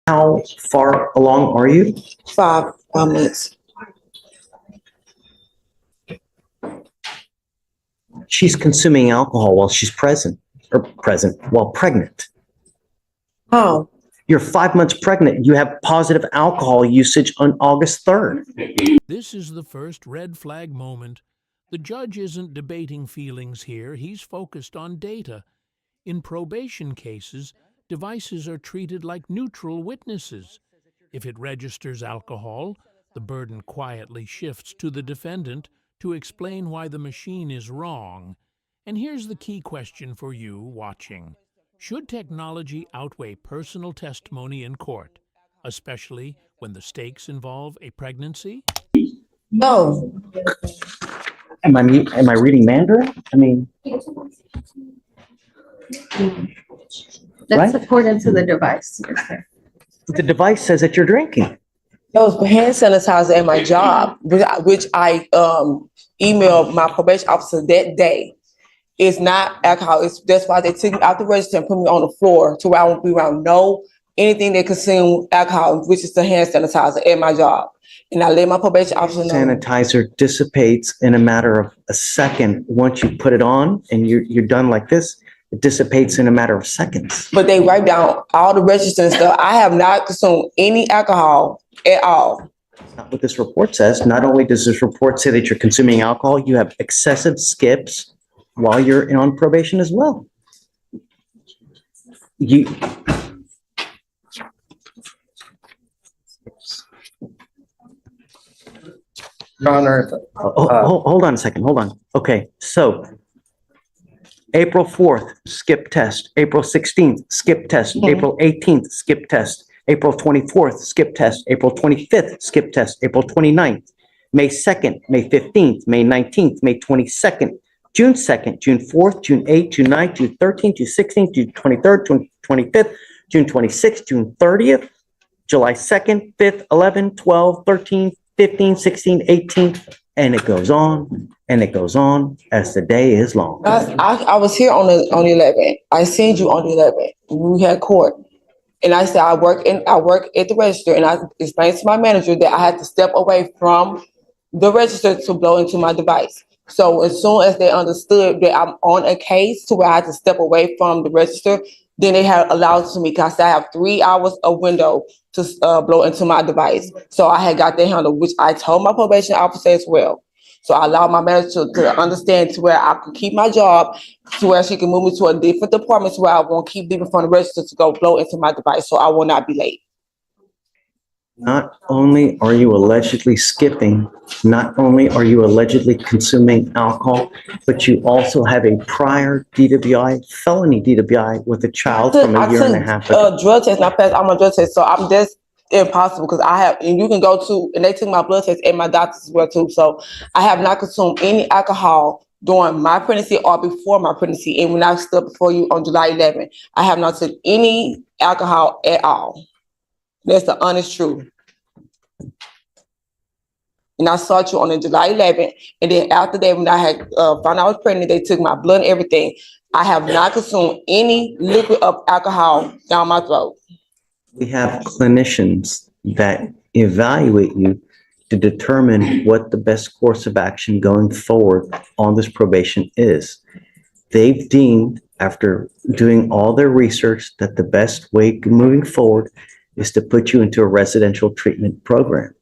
How far along are you? 5 minutes. She's consuming alcohol while she's while pregnant. How? You're 5 months pregnant. You have positive alcohol usage on August 3rd. This is the first red flag moment. The judge isn't debating feelings here. He's focused on data. In probation cases, devices are treated like neutral witnesses. If it registers alcohol, the burden quietly shifts to the defendant to explain why the machine is wrong. And here's the key question for you watching. Should technology outweigh personal testimony in court, especially when the stakes involve a pregnancy? No. Am I reading Mandarin? I mean, That's Right? according to the device. Yes, sir. the device says that you're drinking. That was hand sanitizer at my job, which I emailed my probation officer that day. It's not alcohol. That's why they took me out the register and put me on the floor to where I won't be around anything that consume alcohol, which is the hand sanitizer at my job. And I let my probation officer know. Sanitizer dissipates in a matter of a second. Once you put it on and you're done like this, it dissipates in a matter of seconds. But they write down all the registers and stuff. I have not consumed any alcohol at all. That's not what this report says. Not only does this report say that you're consuming alcohol, you have excessive skips while you're on probation as well. Your Honor, hold on a second. Hold on. Okay, so April 4th, skip test. April 16th, skip test. April 18th, skip test. April 24th, skip test. April 25th, skip test. April 29th, May 2nd, May 15th, May 19th, May 22nd, June 2nd, June 4th, June 8th, June 9th, June 13th, June 16th, June 23rd, June 25th, June 26th, June 30th, July 2nd, 5th, 11th, 12th, 13th, 15th, 16th, 18th, and it goes on and it goes on as the day is long. I was here on the 11th. I seen you on the 11th. We had court. And I said, I work at the register, and I explained to my manager that I had to step away from the register to blow into my device. So as soon as they understood that I'm on a case to where I had to step away from the register, then they had allowed to me, because I have 3 hours of window to blow into my device. So I had got that handled, which I told my probation officer as well. So I allowed my manager to understand to where I could keep my job, to where she can move me to a different department, to where I won't keep leaving from the register to go blow into my device, so I will not be late. Not only are you allegedly skipping, not only are you allegedly consuming alcohol, but you also have a prior DWI, felony DWI with a child from a year and a half ago. Drug test, and I passed all my drug tests, so I'm just impossible, because and you can go to, and they took my blood test and my doctors as well too. So I have not consumed any alcohol during my pregnancy or before my pregnancy. And when I stood before you on July 11th, I have not took any alcohol at all. That's the honest truth. And I saw you on the July 11th. And then after that, when I had found out I was pregnant, they took my blood and everything. I have not consumed any liquid of alcohol down my throat. We have clinicians that evaluate you to determine what the best course of action going forward on this probation is. They've deemed, after doing all their research, that the best way moving forward is to put you into a residential treatment program.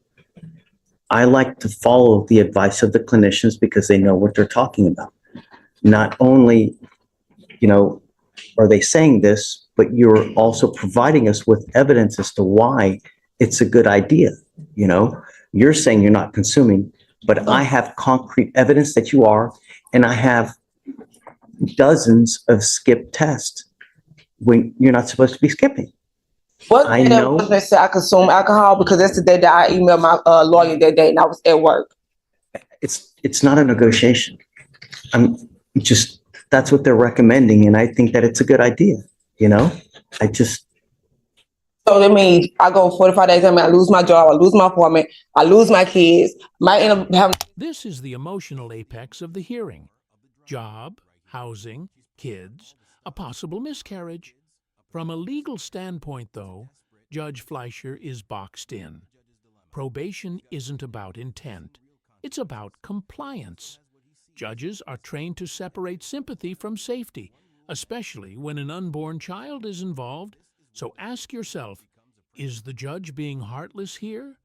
I like to follow the advice of the clinicians because they know what they're talking about. Not only, are they saying this, but you're also providing us with evidence as to why it's a good idea. You're saying you're not consuming, but I have concrete evidence that you are, and I have dozens of skip tests when you're not supposed to be skipping. What day was they say I consume alcohol? Because that's the day that I emailed my lawyer that day, and I was at work. It's not a negotiation. That's what they're recommending, and I think that it's a good idea. So that means I go 45 days, I lose my job, I lose my apartment, I lose my kids, might end up having. This is the emotional apex of the hearing. Job, housing, kids, a possible miscarriage. From a legal standpoint, though, Judge Fleischer is boxed in. Probation isn't about intent. It's about compliance. Judges are trained to separate sympathy from safety, especially when an unborn child is involved. So ask yourself, is the judge being heartless here?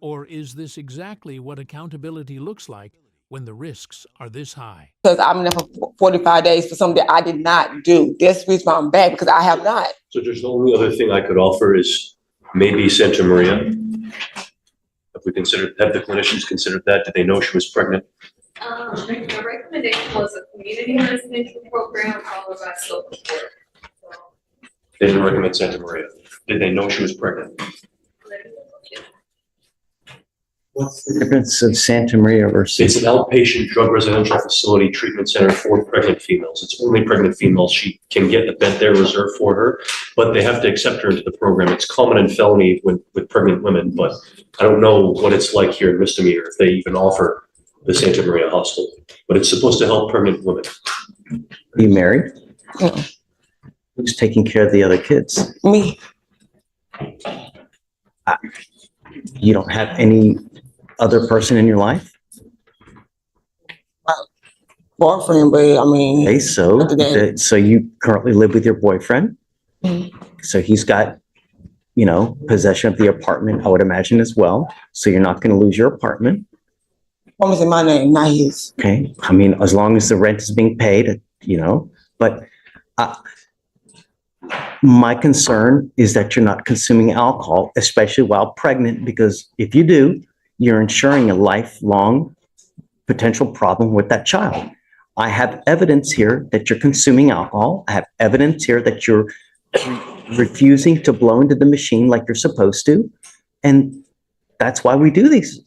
Or is this exactly what accountability looks like when the risks are this high? Because I'm there for 45 days for something that I did not do. That's the reason why I'm back, because I have not. So just the only other thing I could offer is maybe Santa Maria. Have the clinicians considered that? Did they know she was pregnant? The recommendation was a community residential program followed by social work. So, They didn't recommend Santa Maria. Did they know she was pregnant? What's the difference of Santa Maria It's versus? an outpatient drug residential facility treatment center for pregnant females. It's only pregnant females. She can get a bed there reserved for her, but they have to accept her into the program. It's common and felony with pregnant women, but I don't know what it's like here in misdemeanor if they even offer the Santa Maria Hospital. But it's supposed to help pregnant women. Are you married? Mm. Who's taking care of the other kids? Me, You don't have any other person in your life? boyfriend, but I mean, Okay, so, so you currently live with your boyfriend? Mhm. So he's got, possession of the apartment, I would imagine as well. So you're not going to lose your apartment, woman's in my name, not his. okay? I mean, as long as the rent is being paid, but my concern is that you're not consuming alcohol, especially while pregnant, because if you do, you're ensuring a lifelong potential problem with that child. I have evidence here that you're consuming alcohol. I have evidence here that you're refusing to blow into the machine like you're supposed to. And that's why we do these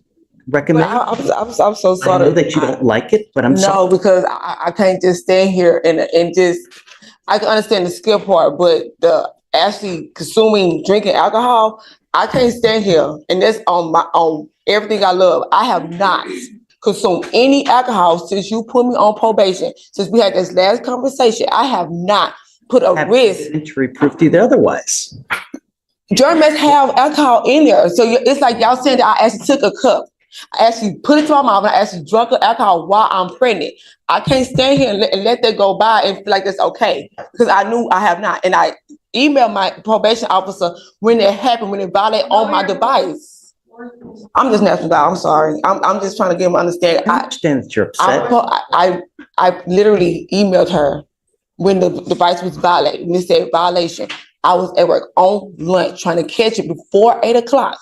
But recommendations. I'm so I sorry. know that you don't like it, but I'm sorry. No, because I can't just stand here and just, I can understand the skill part, but the actually drinking alcohol, I can't stand here. And that's on everything I love. I have not consumed any alcohol since you put me on probation. Since we had this last conversation, I have not put a Have risk. evidentiary proof to the otherwise. Germans have alcohol in there. So it's like y'all saying that I actually took a cup. I actually put it to my mouth and I actually drunk the alcohol while I'm pregnant. I can't stand here and let that go by and feel like that's okay. Because I knew I have not. And I emailed my probation officer when it happened, when it violated on my device. I'm just national guy. I'm sorry. I'm just trying to get him to understand. I understand that you're upset. I literally emailed her when the device was violated. When it said violation, I was at work on lunch trying to catch it before 8 o'clock.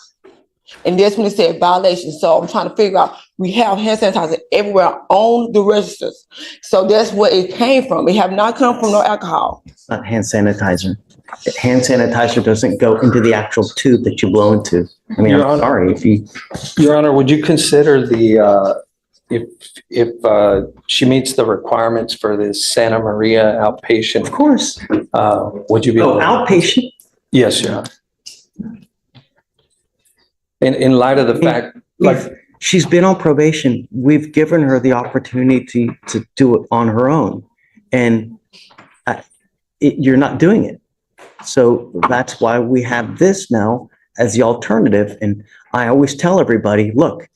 And that's when it said violation. So I'm trying to figure out, we have hand sanitizer everywhere on the registers. So that's where it came from. It have not come from no alcohol. It's not hand sanitizer. Hand sanitizer doesn't go into the actual tube that you blow into. I mean, Your I'm Honor. sorry if you, Your Honor, would you consider if she meets the requirements for this Santa Maria of outpatient, course. would you be? Oh, outpatient? Yes, Your Honor. In light of the fact, like, She's been on probation. We've given her the opportunity to do it on her own. And you're not doing it. So that's why we have this now as the alternative. And I always tell everybody, look,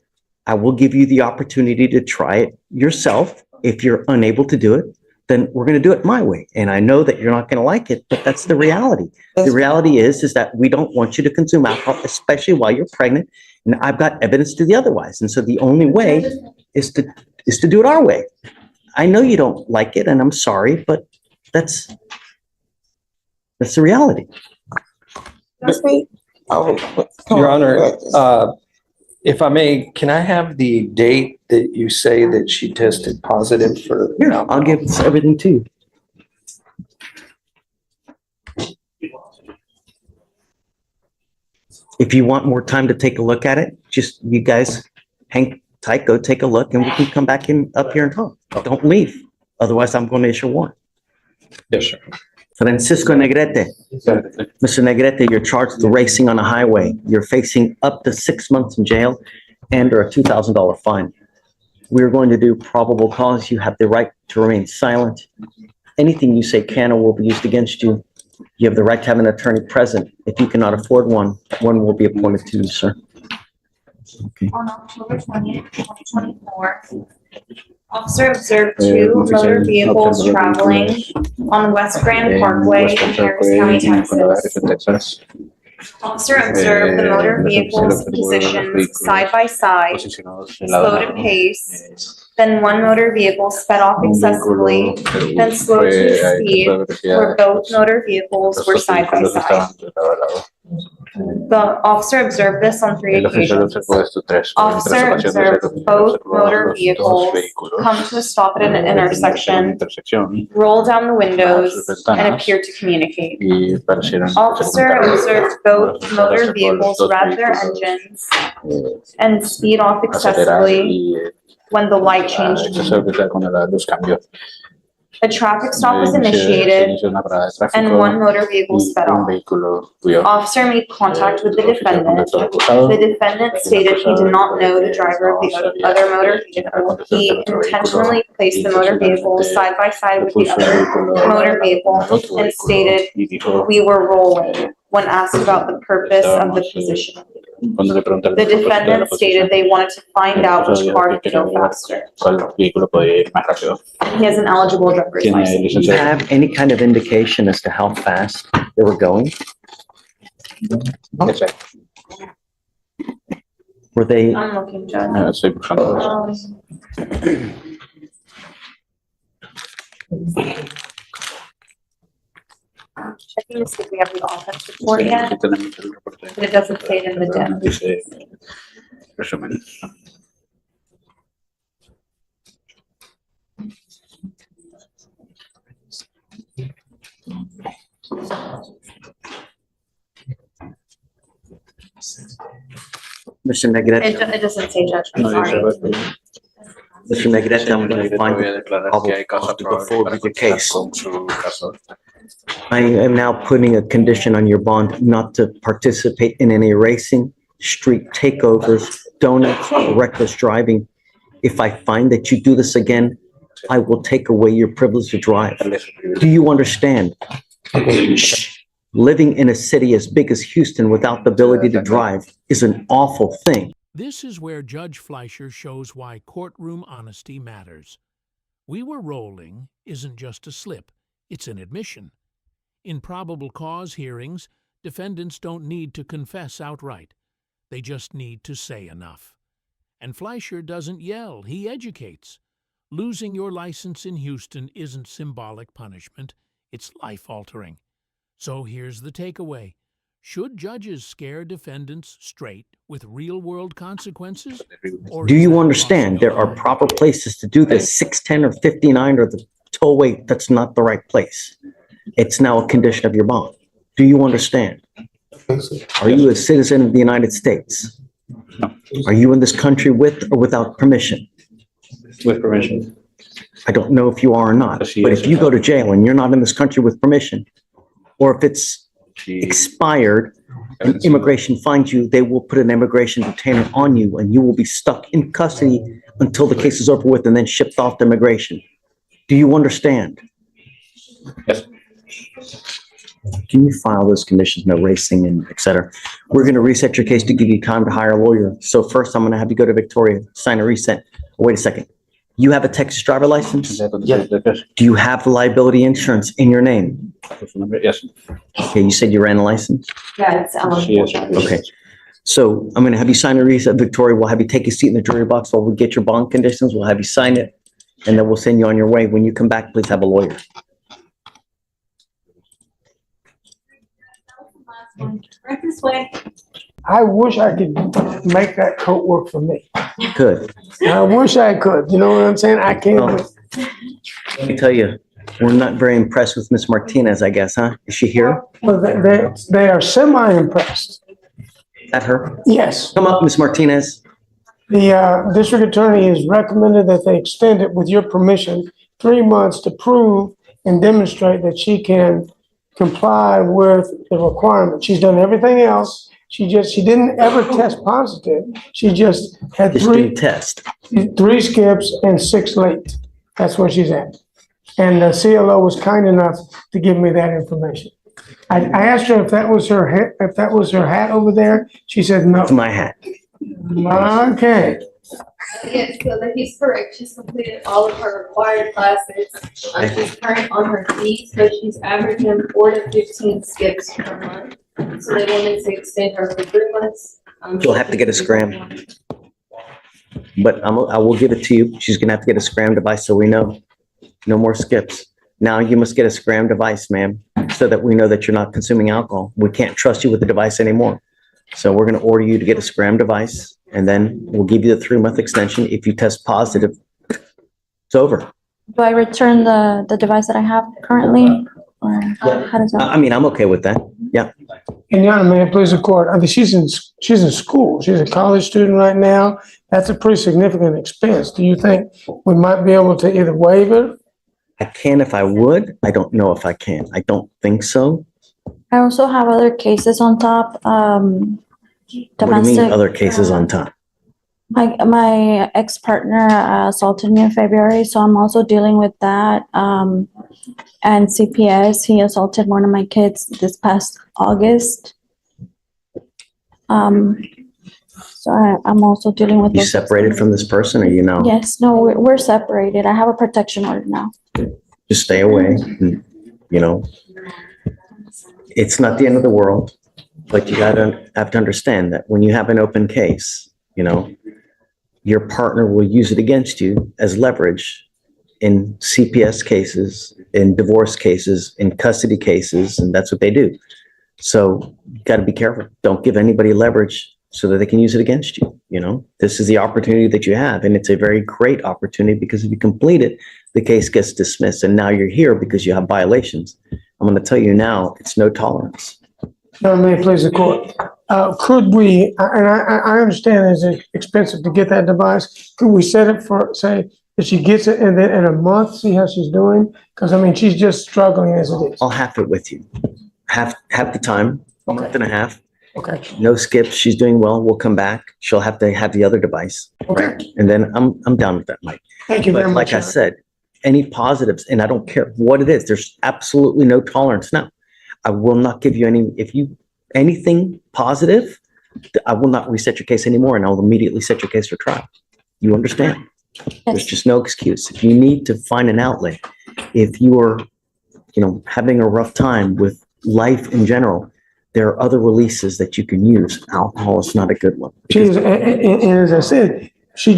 I will give you the opportunity to try it yourself. If you're unable to do it, then we're going to do it my way. And I know that you're not going to like it, but that's the reality. The reality is that we don't want you to consume alcohol, especially while you're pregnant. And I've got evidence to the otherwise. And so the only way is to do it our way. I know you don't like it, and I'm sorry, but that's the reality. Your Honor, if I may, can I have the date that you say that she tested positive for? Here, I'll give everything to you. If you want more time to take a look at it, just you guys hang tight, go take a look, and we can come back up here and talk. Don't leave. Otherwise, I'm going to issue a warrant. Yes, sir. Francisco Negrete. Mr. Negrete, you're charged with racing on a highway. You're facing up to 6 months in jail and or a $2,000 fine. We're going to do probable cause. You have the right to remain silent. Anything you say can or will be used against you. You have the right to have an attorney present. If you cannot afford one, one will be appointed to you, sir. Okay. On October 20th, 2024, officer observed two motor vehicles traveling on West Grand Parkway in Harris County, Texas. Officer observed the motor vehicles positioned side by side, slowed at pace, then one motor vehicle sped off excessively, then slowed to a speed where both motor vehicles were side by side. The officer observed this on 3 occasions. Officer observed both motor vehicles come to a stop at an intersection, roll down the windows, and appear to communicate. Officer observed both motor vehicles rev their engines and speed off excessively when the light changed. A traffic stop was initiated and one motor vehicle sped off. Officer made contact with the defendant. The defendant stated he did not know the driver of the other motor vehicle. He intentionally placed the motor vehicle side by side with the other motor vehicle and stated, "We were rolling," when asked about the purpose of the position. The defendant stated they wanted to find out which car could go faster. He has an eligible driver's license. Do you have any kind of indication as to how fast they were going? Were they, I'm looking, Judge. Checking to see if we have the offense report yet, but it doesn't say it in the dim. Mr. Negrete? It doesn't say, Judge, I'm sorry. Mr. Negrete, I'm going to find it probable cause to go forward with your case. I am now putting a condition on your bond not to participate in any racing, street takeovers, donuts, reckless driving. If I find that you do this again, I will take away your privilege to drive. Do you understand? Living in a city as big as Houston without the ability to drive is an awful thing. This is where Judge Fleischer shows why courtroom honesty matters. "We were rolling" isn't just a slip, it's an admission. In probable cause hearings, defendants don't need to confess outright. They just need to say enough. And Fleischer doesn't yell, he educates. Losing your license in Houston isn't symbolic punishment, it's life-altering. So here's the takeaway. Should judges scare defendants straight with real-world consequences? Or Do is you that understand there are proper places to do this? 610 or 59 or the tollway, that's not the right place. It's now a condition of your bond. Do you understand? Are you a citizen of the United States? Are you in this country with or without permission? With permission. I don't know if you are or not, Yes, he but is. if you go to jail and you're not in this country with permission, or if it's expired and immigration finds you, they will put an immigration detainer on you and you will be stuck in custody until the case is over with and then shipped off to immigration. Do you understand? Yes. Can you file those conditions, no racing and et cetera? We're going to reset your case to give you time to hire a lawyer. So first, I'm going to have you go to Victoria, sign a reset. Wait a second. You have a Texas driver license? Yes. Do you have the liability insurance in your name? Yes. Okay, you said you ran a license? Yeah, it's eligible. Okay. So I'm going to have you sign a reset. Victoria, we'll have you take a seat in the jury box while we get your bond conditions. We'll have you sign it, and then we'll send you on your way. When you come back, please have a lawyer. Right this way. I wish I could make that coat work for me. Good. I wish I could, you know what I'm saying? I can't. Let me tell you, we're not very impressed with Miss Martinez, I guess, huh? Is she here? Well, they are semi-impressed. At her? Yes. Come up, Miss Martinez. The district attorney has recommended that they extend it, with your permission, 3 months to prove and demonstrate that she can comply with the requirement. She's done everything else. She didn't ever test positive. She just had Just do test. 3 skips and 6 late. That's where she's at. And the CLO was kind enough to give me that information. I asked her if that was her hat, over there. She said no. It's my hat. Okay. Yes, so that he's correct. She's completed all of her required classes. She's current on her fees, so she's averaging 4 to 15 skips per month. So they wanted to extend her for 3 months. She'll have to get a scram. But I will give it to you. She's gonna have to get a scram device so we know. No more skips. Now you must get a scram device, ma'am, so that we know that you're not consuming alcohol. We can't trust you with the device anymore. So we're gonna order you to get a scram device, and then we'll give you the 3-month extension. If you test positive, it's over. Do I return the device that I have currently? Or how does that? I mean, I'm okay with that. Yeah. And Your Honor, may it please the court, I mean, she's in school. She's a college student right now. That's a pretty significant expense. Do you think we might be able to either waive it? I can if I would. I don't know if I can. I don't think so. I also have other cases on top. What do you mean, Domestic. other cases on top? My ex-partner assaulted me in February, so I'm also dealing with that. And CPS, he assaulted one of my kids this past August. So I'm also dealing with You those. separated from this person, or you know? Yes, no, we're separated. I have a protection order now. Just stay away. And, you know, it's not the end of the world, but you have to understand that when you have an open case, you know, your partner will use it against you as leverage in CPS cases, in divorce cases, in custody cases, and that's what they do. So you got to be careful. Don't give anybody leverage so that they can use it against you. You know, this is the opportunity that you have, and it's a very great opportunity because if you complete it, the case gets dismissed, and now you're here because you have violations. I'm going to tell you now, it's no tolerance. Your Honor, may it please the court. Could we, and I understand it's expensive to get that device. Could we set it for, say, if she gets it and then in a month, see how she's doing? Because I mean, she's just struggling as it is. I'll have it with you. Half the time, a month and a half. Okay. No skips. She's doing well. We'll come back. She'll have to have the other device. Okay. And then I'm down with that, Mike. Thank you very But much. like I Your Honor. said, any positives, and I don't care what it is, there's absolutely no tolerance now. I will not give you anything positive, I will not reset your case anymore, and I'll immediately set your case for trial. You understand? There's just no excuse. If you need to find an outlet, if you are, you know, having a rough time with life in general, there are other releases that you can use. Alcohol is not a good one. And as I said, she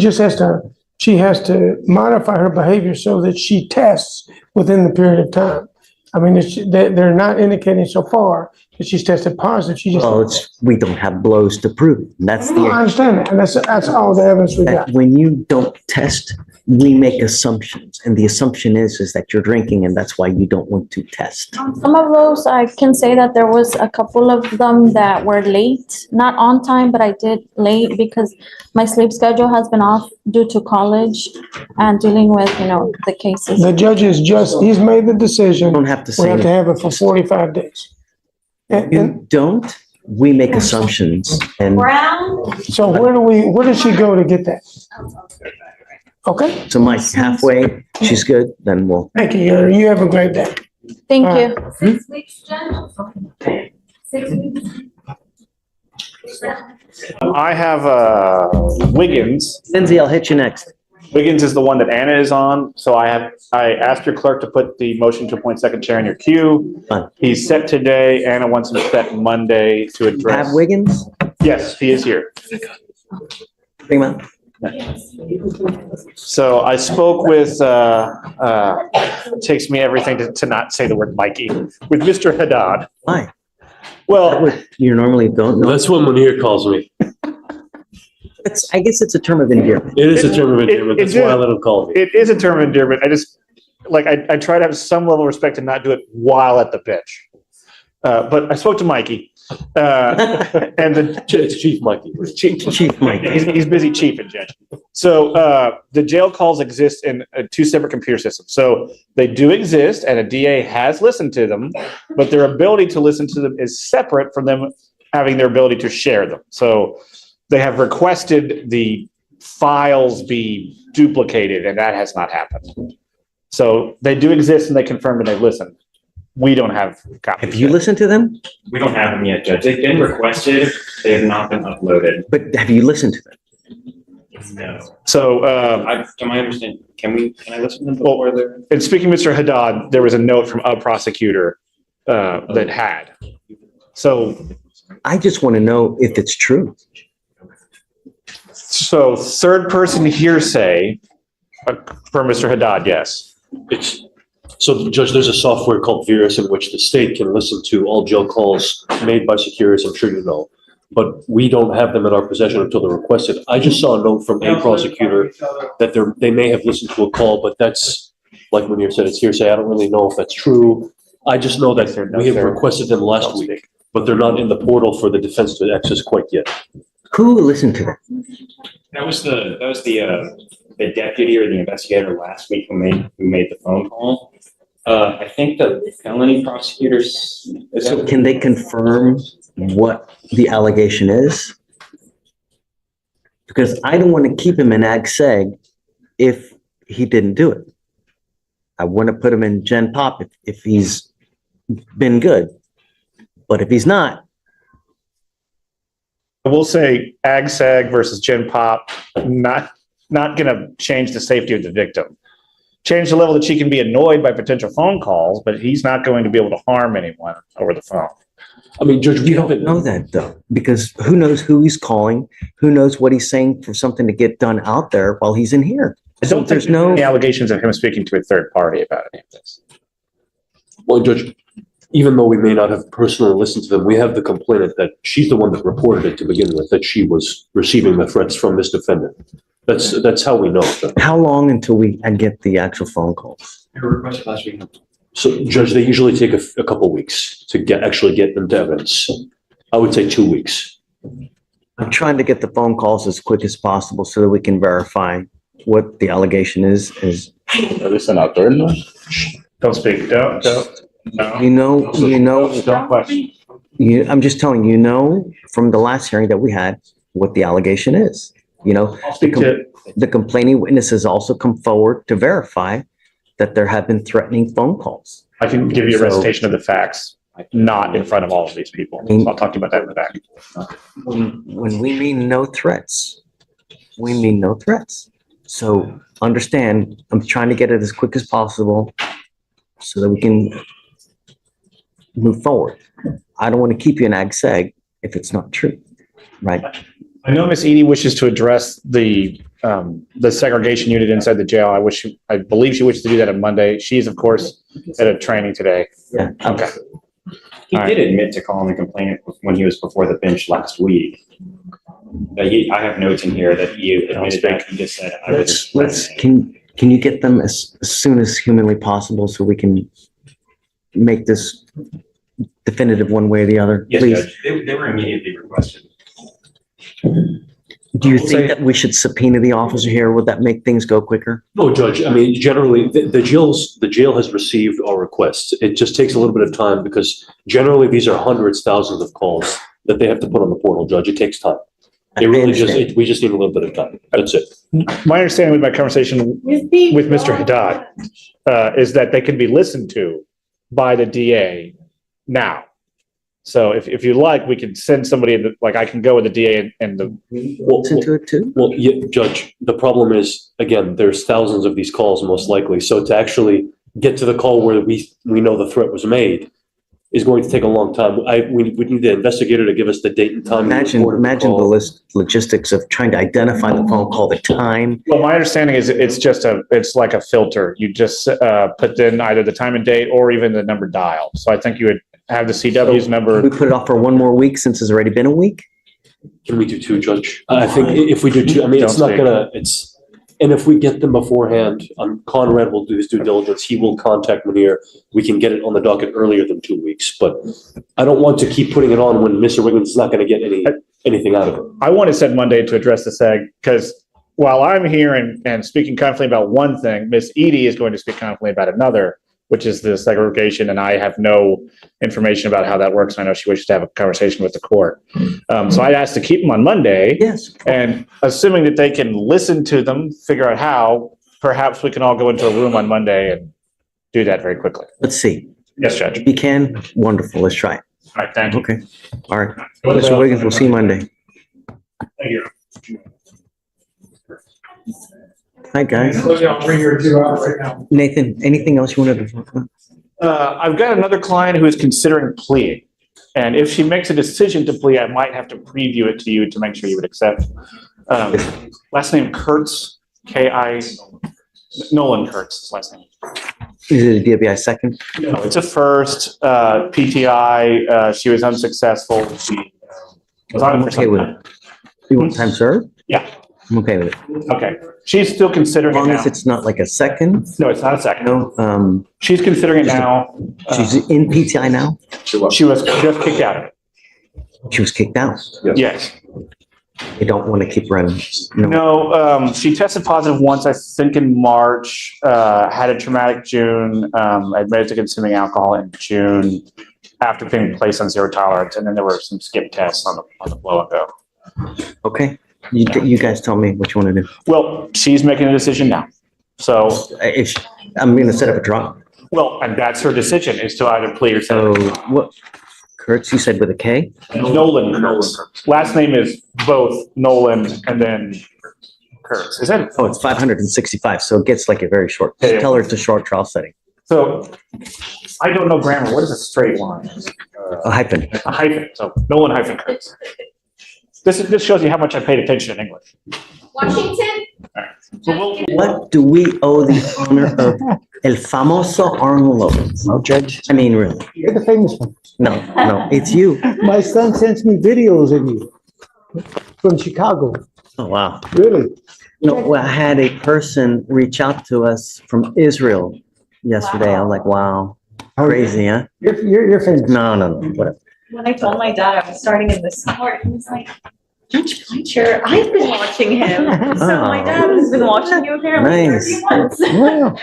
has to modify her behavior so that she tests within the period of time. I mean, they're not indicating so far that she's tested positive. She just. Well, we don't have blows to prove it. And that's I the, understand that, and that's all the evidence we got. that when you don't test, we make assumptions. And the assumption is that you're drinking, and that's why you don't want to test. Some of those, I can say that there was a couple of them that were late, not on time, but I did late because my sleep schedule has been off due to college and dealing with, you know, the cases. The judge he's made the decision. You don't have to We say have to anything. have it for 45 days. And You don't, we make assumptions. And Brown, so where does she go to get that? Okay, so Mike, halfway, she's good, then we'll. thank you. Your Honor. You have a great day. Thank All you. 6 weeks, Jen? 6 weeks? I have Wiggins. Lindsay, I'll hit you next. Wiggins is the one that Anna is on. So I asked your clerk to put the motion to appoint second chair in your queue. Fine. He's set today. Anna wants him set Monday to address. Have Wiggins? Yes, he is here. Bring him out. So I spoke with, it takes me everything to not say the word Mikey, with Mr. Haddad. Why? Well, You normally don't know. That's what Munir calls me. I guess it's a term of endearment. It is a term of endearment. That's why I let him call me. it is a term of endearment. I try to have some level of respect and not do it while at the bench. But I spoke to Mikey, and It's Chief Mikey. Chief Mike. he's busy chiefing, Judge. So the jail calls exist in two separate computer systems. So they do exist, and a DA has listened to them, but their ability to listen to them is separate from them having their ability to share them. So they have requested the files be duplicated, and that has not happened. So they do exist, and they confirmed and they've listened. We don't have copies. Have you listened to them? We don't have them yet, Judge. They've been requested. They have not been uploaded. But have you listened to them? No. So, To my understanding, can I listen to them before they're? and speaking of Mr. Haddad, there was a note from a prosecutor that had. So, I just want to know if it's true. so third person hearsay for Mr. Haddad, yes. So Judge, there's a software called Virus in which the state can listen to all jail calls made by securities, I'm sure you know. But we don't have them in our possession until they're requested. I just saw a note from a prosecutor that they may have listened to a call, but that's, like when you said it's hearsay, I don't really know if that's true. I just know that we have requested them last week, but they're not in the portal for the defense to access quite yet. Who listened to them? That was the deputy or the investigator last week who made the phone call. I think the felony prosecutors. So can they confirm what the allegation is? Because I don't want to keep him in ag seg if he didn't do it. I want to put him in Gen Pop if he's been good. But if he's not, I will say Ag Sag versus Gen Pop, not gonna change the safety of the victim. Change the level that she can be annoyed by potential phone calls, but he's not going to be able to harm anyone over the phone. I mean, Judge, we you don't know that though, because who knows who he's calling, who knows what he's saying for something to get done out there while he's in here. I don't think there's any allegations of him speaking to a third party about any of this. Well, Judge, even though we may not have personally listened to them, we have the complainant that she's the one that reported it to begin with, that she was receiving the threats from this defendant. That's how we know. Judge. How long until we get the actual phone calls? They were requested last week. So, Judge, they usually take a couple weeks to actually get into evidence. I would say 2 weeks. I'm trying to get the phone calls as quick as possible so that we can verify what the allegation is. Don't speak, don't. No. Don't question. I'm just telling you, from the last hearing that we had, what the allegation is. The complaining witness has also come forward to verify that there have been threatening phone calls. I can give you a recitation of the facts, not in front of all of these people. So I'll talk to you about that in the back. When we mean no threats, we mean no threats. So understand, I'm trying to get it as quick as possible so that we can move forward. I don't want to keep you in ag seg if it's not true, right? I know Miss Edie wishes to address the segregation unit inside the jail. I believe she wishes to do that on Monday. She's of course at a training today. Yeah. Okay. He did admit to calling the complainant when he was before the bench last week. I have notes in here that he admitted that. He just said, Can you get them as soon as humanly possible so we can make this definitive one way or the other, yes, please? Judge, they were immediately requested. Do you think that we should subpoena the officer here? Would that make things go quicker? No, Judge, I mean, generally, the jail has received our requests. It just takes a little bit of time because generally these are hundreds, thousands of calls that they have to put on the portal, Judge. It takes time. We just need a little bit of time. That's it. My understanding with my conversation with Mr. Haddad is that they can be listened to by the DA now. So if you like, we can send somebody, I can go with the DA and Listen to it too? Well, yeah, Judge, the problem is, again, there's thousands of these calls most likely. So to actually get to the call where we know the threat was made is going to take a long time. We need the investigator to give us the date and time. Imagine the logistics of trying to identify the phone call, the time. Well, my understanding is it's like a filter. You just put in either the time and date or even the number dialed. So I think you would have the CW's number. We put it off for one more week since it's already been a week? Can we do 2, Judge? I think if we do 2, I mean, and if we get them beforehand, Conrad will do his due diligence. He will contact Munir. We can get it on the docket earlier than 2 weeks, but I don't want to keep putting it on when Mr. Wiggins is not going to get anything out of it. I want to set Monday to address the SEG because while I'm here and speaking confidently about one thing, Miss Edie is going to speak confidently about another, which is the segregation, and I have no information about how that works. I know she wishes to have a conversation with the court. So I asked to keep them on Monday. Yes. And assuming that they can listen to them, figure out how, perhaps we can all go into a room on Monday and do that very quickly. Let's see. Yes, Judge. If you can, wonderful. Let's try it. All right, thank you. Okay. All right. Mr. Wiggins, we'll see you Monday. Thank you. Hi, guys. I'll bring her 2 hours right now. Nathan, anything else you wanted to talk about? I've got another client who is considering pleading. And if she makes a decision to plea, I might have to preview it to you to make sure you would accept. Last name Kurtz, K.I. Nolan Kurtz, his last name. Is it a DBI second? No, it's a first, PTI, she was unsuccessful. She was on I'm it for okay some with time. it. You want time served? Yeah, I'm okay with it. okay. She's still considering As it long now. as it's not like a second, No, it's not a second. no, She's considering it now. she's in PTI now? She was just kicked out of it. She was kicked out. Yes. They don't want to keep running. No, she tested positive once, I think in March, had a traumatic June, admitted to consuming alcohol in June after being placed on zero tolerance, and then there were some skip tests on the blow and go. Okay, you guys tell me what you want to do. Well, she's making a decision now. So, If, I'm gonna set up a trial. well, and that's her decision, is to either plea or So say what, Kurtz, you said with a K? Nolan Kurtz. Last name is both Nolan and then Kurtz. Is that? Oh, it's 565, so it gets like a very short, Yeah, yeah. tell her it's a short trial setting. So, I don't know grammar. What is a straight line? A hyphen. A hyphen. So Nolan hyphen Kurtz. This shows you how much I paid attention in English. Washington? So we'll, What do we owe the honor of El Famoso Arnold Logan? No, Judge. I mean, really? You're the famous one. No, it's you. My son sends me videos of you from Chicago. Oh, wow. Really? No, I had a person reach out to us from Israel yesterday. I was like, wow, crazy, huh? You're famous. No, whatever. When I told my dad I was starting in this court, he was like, Judge Fleischer, I've been watching him. So my dad has been watching you apparently for a few months. Wow.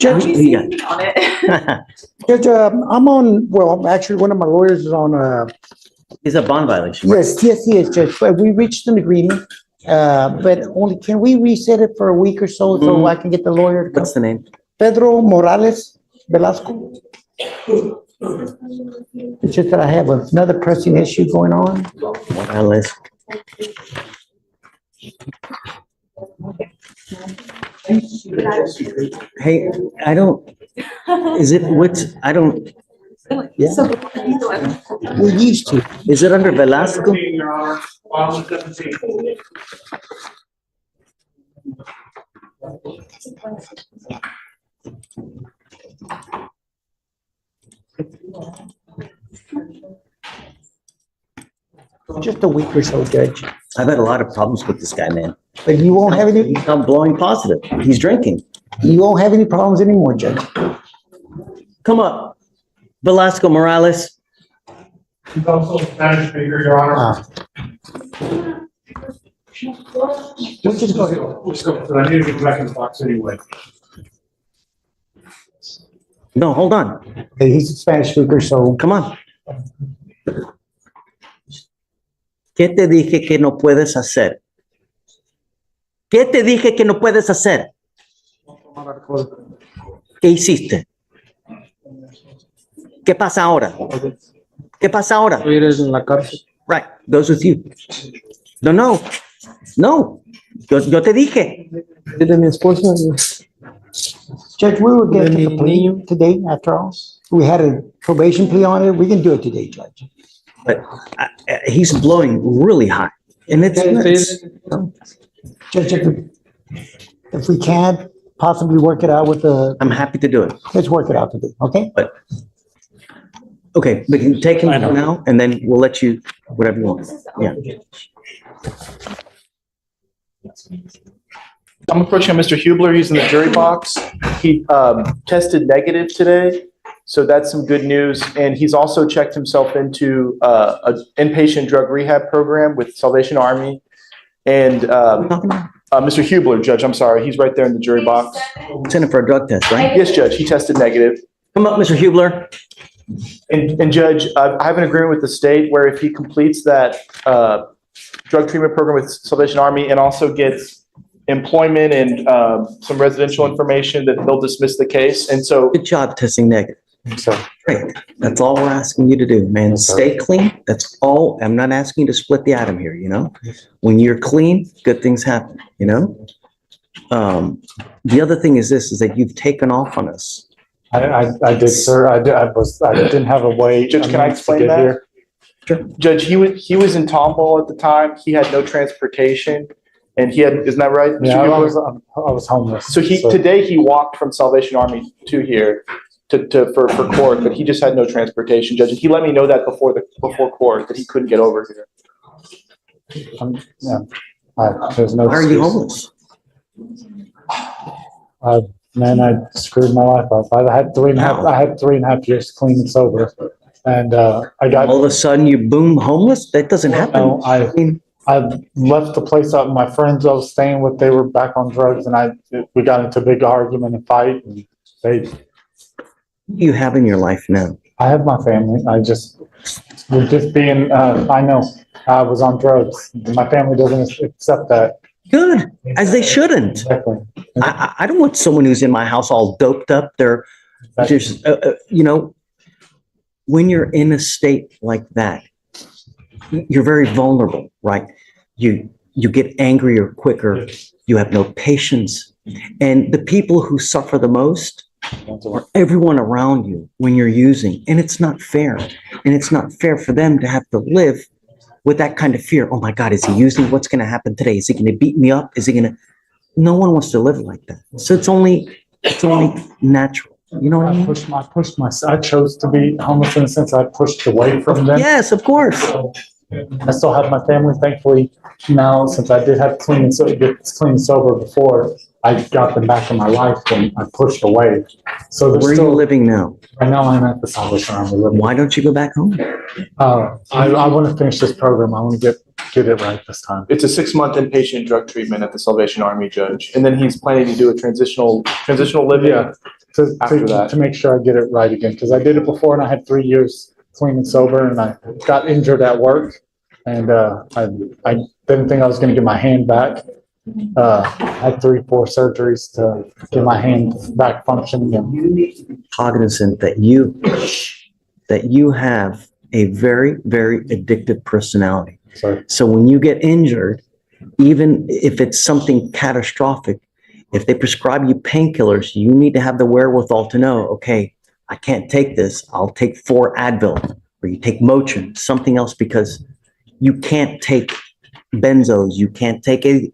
Judge, He's seen me on it. Judge, I'm on, well, actually, one of my lawyers is on, It's a bond violation. right? yes, he is, Judge. But we reached an agreement, but only, can we reset it for a week or so so I can get the lawyer to come? What's the name? Pedro Morales Velasco. It's just that I have another pressing issue going on. Morales. Hey, I don't, is it, I don't, Yeah, we used to. is it under Velasco? Just a week or so, Judge. I've had a lot of problems with this guy, man. But you won't have any, He's not blowing positive. He's drinking. you won't have any problems anymore, Judge. Come up. Velasco Morales. He's also a Spanish speaker, Your Honor. Let's just go ahead. Let's go, because I need to go back in the box anyway. No, hold on. Okay, he's a Spanish speaker, so Come on. ¿Qué te dije que no puedes hacer? ¿Qué te dije que no puedes hacer? ¿Qué hiciste? ¿Qué pasa ahora? ¿Qué pasa ahora? eres en la cárcel. Right, goes with you. No. Yo te dije. Dile mi esposa. Judge, we were getting the plea today, after all. We had a probation plea on it. We can do it today, Judge. But he's blowing really high. And it's, Judge, if we can't possibly work it out with the, I'm happy to do it. let's work it out today, okay? Okay, we can take him now and then we'll let you, whatever you want. Yeah. I'm approaching Mr. Hubler. He's in the jury box. He tested negative today, so that's some good news. And he's also checked himself into an inpatient drug rehab program with Salvation Army. And Mr. Hubler, Judge, I'm sorry, he's right there in the jury box. Send him for a drug test, right? Yes, Judge, he tested negative. Come up, Mr. Hubler. And Judge, I have an agreement with the state where if he completes that drug treatment program with Salvation Army and also gets employment and some residential information, that they'll dismiss the case. And so, Good job testing negative. So, Great. That's all we're asking you to do, man. Yes, sir. Stay clean. That's all. I'm not asking you to split the atom here, you know? When you're clean, good things happen, you know? The other thing is this, is that you've taken off on us. I did, sir. I didn't have a way. Judge, can I to explain get that? here. Sure. Judge, he was in Tomball at the time. He had no transportation, and isn't that right, Mr. Yeah, I Hubler? was homeless. So today he walked from Salvation Army to here for court, but he just had no transportation, Judge. And he let me know that before court that he couldn't get over here. Yeah. There's no. Why are you excuse. homeless? Man, I screwed my life up. I had 3.5 years clean and sober, and I got. All of a sudden you boom homeless? That doesn't happen. No, I left the place up. My friends I was staying with, they were back on drugs, and we got into a big argument and fight. And you have in your life now? I have my family. We're just being. I know I was on drugs. My family doesn't accept that. Good, as they shouldn't. Exactly. I don't want someone who's in my house all doped up. They're just, when you're in a state like that, you're very vulnerable, right? You get angrier quicker. You have no patience. And the people who suffer the most are everyone around you when you're using. And it's not fair. And it's not fair for them to have to live with that kind of fear. Oh my God, is he using? What's going to happen today? Is he going to beat me up? Is he going to? No one wants to live like that. So it's only natural. You know what I mean? I chose to be homeless in a sense. I pushed away from them. Yes, of course. I still have my family, thankfully, now, since I did have clean and sober before, I got them back in my life and I pushed away. So where are you living now? Right now I'm at the Salvation Army. Why don't you go back home? I want to finish this program. I want to get it right this time. It's a 6-month inpatient drug treatment at the Salvation Army, Judge. And then he's planning to do a transitional living after that. To make sure I get it right again, because I did it before and I had 3 years clean and sober, and I got injured at work, and I didn't think I was going to get my hand back. I had 3-4 surgeries to get my hand back functioning again. Cognizant that you have a very, very addictive personality. Sorry. So when you get injured, even if it's something catastrophic, if they prescribe you painkillers, you need to have the wherewithal to know, okay, I can't take this. I'll take 4 Advil, or you take Motrin, something else, because you can't take benzos. You can't take it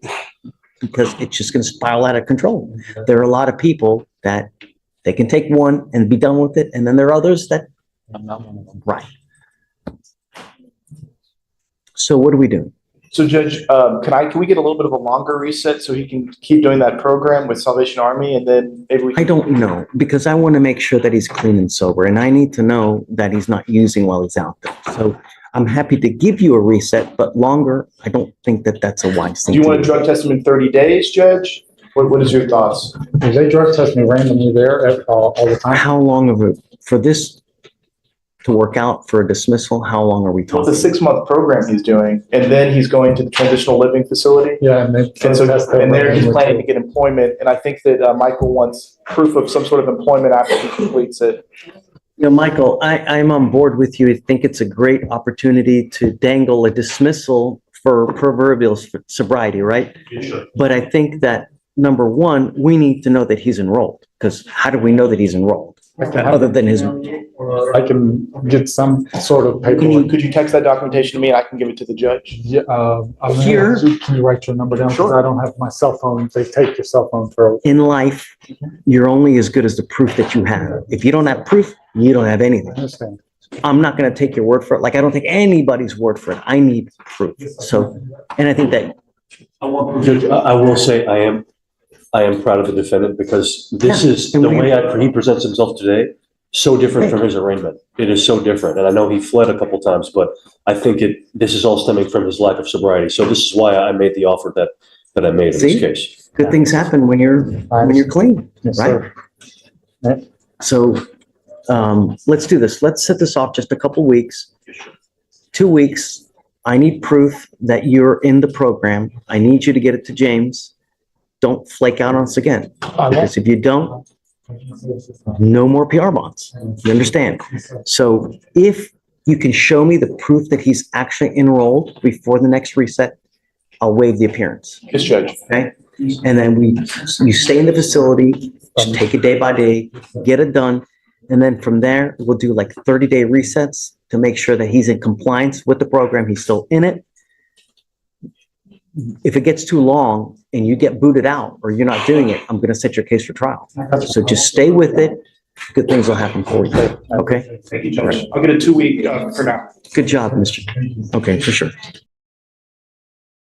because it's just going to spiral out of control. There are a lot of people that they can take one and be done with it. And then there are others that, I'm not one of them. right. So what do we do? So Judge, can we get a little bit of a longer reset so he can keep doing that program with Salvation Army, and then maybe we can. I don't know, because I want to make sure that he's clean and sober, and I need to know that he's not using while he's out there. So I'm happy to give you a reset, but longer, I don't think that that's a wise thing. Do you want to drug test him in 30 days, Judge? What is your thoughts? Do they drug test me randomly there all the time? How long of it, for this to work out for a dismissal, how long are we Well, talking? it's a 6-month program he's doing, and then he's going to the transitional living facility. Yeah, and there he's planning to get employment, and I think that Michael wants proof of some sort of employment after he completes it. You know, Michael, I'm on board with you. I think it's a great opportunity to dangle a dismissal for proverbial sobriety, right? Sure. But I think that, number one, we need to know that he's enrolled, because how do we know that he's enrolled? Other than his. I can get some sort of paperwork. Could you text that documentation to me and I can give it to the judge? Yeah, Here. Can you write your number down? Because Sure. I don't have my cell phone. They take your cell phone for. In life, you're only as good as the proof that you have. If you don't have proof, you don't have anything. I understand. I'm not going to take your word for it. Like, I don't take anybody's word for it. I need proof. So, and I think that. Judge, I will say I am proud of the defendant, because this is the way he presents himself today, so different from his arraignment. It is so different. And I know he fled a couple times, but I think this is all stemming from his lack of sobriety. So this is why I made the offer that I made in this case. Good things happen when you're clean, Yes, right? sir. Right. So let's do this. Let's set this off just a couple weeks. 2 weeks. I need proof that you're in the program. I need you to get it to James. Don't flake out on us again. Because if you don't, No more PR bonds. You understand? So if you can show me the proof that he's actually enrolled before the next reset, I'll waive the appearance. Yes, Judge. Okay? And then you stay in the facility, just take it day by day, get it done. And then from there, we'll do like 30-day resets to make sure that he's in compliance with the program. He's still in it. If it gets too long and you get booted out or you're not doing it, I'm going to set your case for trial. So just stay with it. Good things will happen for you. Okay? Thank you, Judge. I'll get a 2-week, for now. Good job, Mr. Okay, for sure.